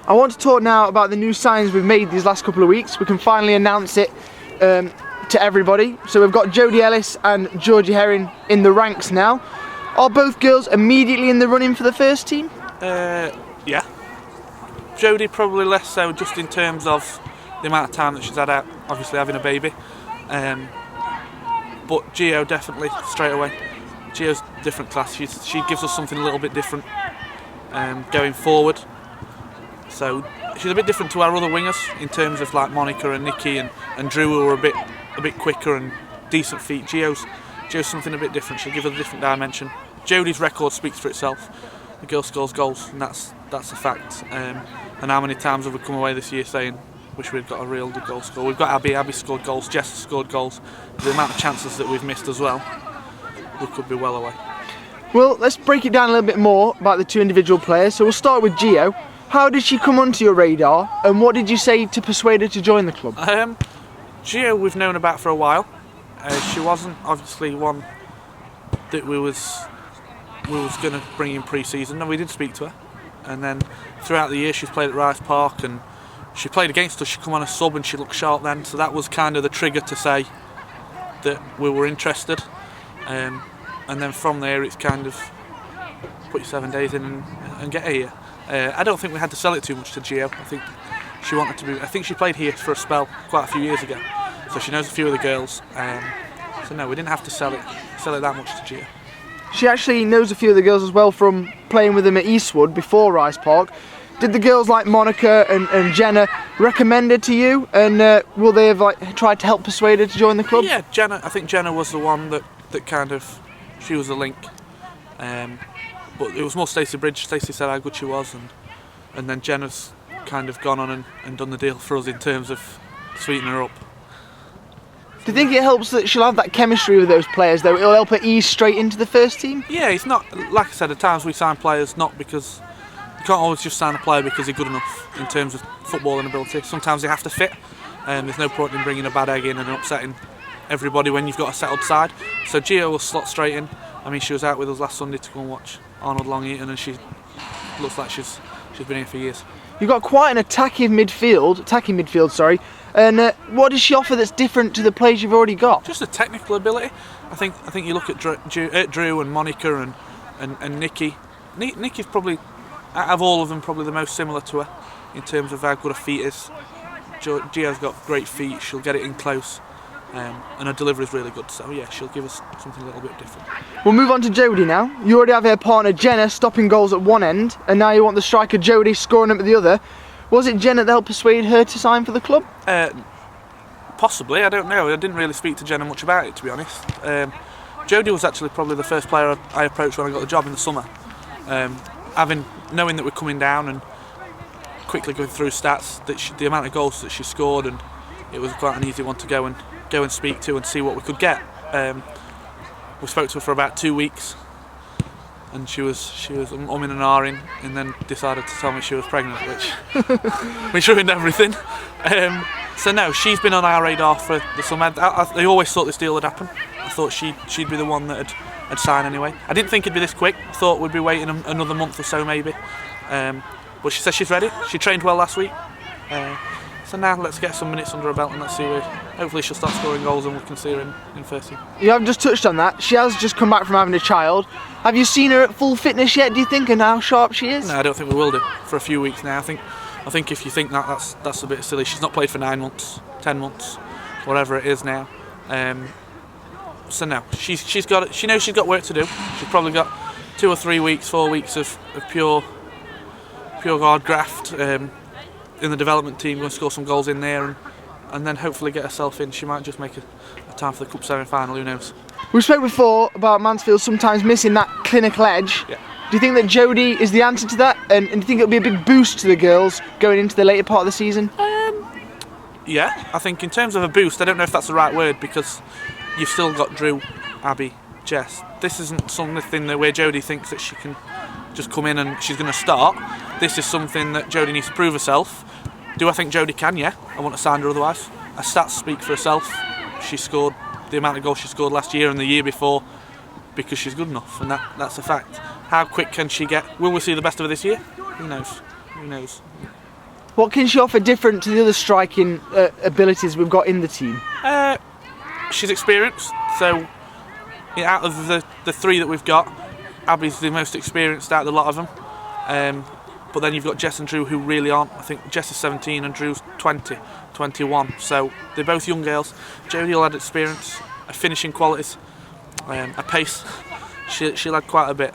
I want to talk now about the new signings we've made these last couple of weeks. We can finally announce it to everybody. So we've got Jodie Ellis and Georgina in the ranks now. Are both girls immediately in the running for the first team? Yeah. Jodie probably less so, just in terms of the amount of time that she's had out, obviously having a baby. But Gio definitely straight away. Gio's different class. She gives us something a little bit different going forward. So she's a bit different to our other wingers in terms of like Monica and Nikki and Drew, who are a bit quicker and decent feet. Gio's something a bit different. She'll give us a different dimension. Jodie's record speaks for itself. The girl scores goals, and that's a fact. And how many times have we come away this year saying, wish we'd got a real good goal scorer? We've got Abby scored goals, Jess scored goals. The amount of chances that we've missed as well, we could be well away. Well, let's break it down a little bit more about the two individual players. So we'll start with Gio. How did she come onto your radar, and what did you say to persuade her to join the club? Gio we've known about for a while. She wasn't obviously one that we was going to bring in pre-season, and we did speak to her. And then throughout the year she's played at Rice Park, and she played against us. She come on a sub and she looked sharp then, so that was kind of the trigger to say that we were interested. And then from there it's kind of put your 7 days in and get her here. I don't think we had to sell it too much to Gio. I think she wanted to be. I think she played here for a spell quite a few years ago, so she knows a few of the girls. So no, we didn't have to sell it that much to Gio. She actually knows a few of the girls as well from playing with them at Eastwood before Rice Park. Did the girls like Monica and Jenna recommend her to you, and will they have tried to help persuade her to join the club? Yeah, I think Jenna was the one that kind of, she was the link. But it was more Stacey Bridge. Stacey said how good she was, and then Jenna's kind of gone on and done the deal for us in terms of sweetening her up. Do you think it helps that she'll have that chemistry with those players, though? It'll help her ease straight into the first team? Yeah, it's not, like I said, at times we sign players not because, you can't always just sign a player because they're good enough in terms of footballing ability. Sometimes they have to fit, and there's no point in bringing a bad egg in and upsetting everybody when you've got a settled side. So Gio will slot straight in. I mean, she was out with us last Sunday to go and watch Arnold Long Eaton, and she looks like she's been here for years. You've got quite an attacking midfield, and what does she offer that's different to the players you've already got? Just the technical ability. I think you look at Drew and Monica and Nikki. Nikki's probably, out of all of them, probably the most similar to her in terms of how good her feet is. Gio's got great feet. She'll get it in close. And her delivery is really good, so yeah, she'll give us something a little bit different. We'll move on to Jodie now. You already have her partner Jenna stopping goals at one end, and now you want the striker Jodie scoring them at the other. Was it Jenna that helped persuade her to sign for the club? Possibly, I don't know. I didn't really speak to Jenna much about it, to be honest. Jodie was actually probably the first player I approached when I got the job in the summer. Knowing that we're coming down and quickly going through stats, the amount of goals that she scored, and it was quite an easy one to go and speak to and see what we could get. We spoke to her for about 2 weeks, and she was umming and ahhing, and then decided to tell me she was pregnant, which ruined everything. So no, she's been on our radar for the summer. I always thought this deal would happen. I thought she'd be the one that had signed anyway. I didn't think it'd be this quick. I thought we'd be waiting another month or so maybe. But she said she's ready. She trained well last week. So now let's get some minutes under her belt and let's see where. Hopefully she'll start scoring goals and we can see her in first team. You have just touched on that. She has just come back from having a child. Have you seen her at full fitness yet, do you think, and how sharp she is? No, I don't think we will do for a few weeks now. I think if you think that's a bit silly. She's not played for 9 months, 10 months, whatever it is now. So no, she knows she's got work to do. She's probably got 2 or 3 weeks, 4 weeks of pure guard graft. In the development team, going to score some goals in there and then hopefully get herself in. She might just make a time for the Cup semi-final, who knows. We spoke before about Mansfield sometimes missing that clinical edge. Yeah. Do you think that Jodie is the answer to that, and do you think it'll be a big boost to the girls going into the later part of the season? Yeah, I think in terms of a boost, I don't know if that's the right word, because you've still got Drew, Abby, Jess. This isn't something where Jodie thinks that she can just come in and she's going to start. This is something that Jodie needs to prove herself. Do I think Jodie can? Yeah. I wouldn't have signed her otherwise. Her stats speak for herself. She scored the amount of goals she scored last year and the year before because she's good enough, and that's a fact. How quick can she get? Will we see the best of her this year? Who knows? What can she offer different to the other striking abilities we've got in the team? She's experienced, so out of the three that we've got, Abby's the most experienced out of the lot of them. But then you've got Jess and Drew, who really aren't. I think Jess is 17 and Drew's 20, 21. So they're both young girls. Jodie will add experience, a finishing qualities, a pace. She'll add quite a bit.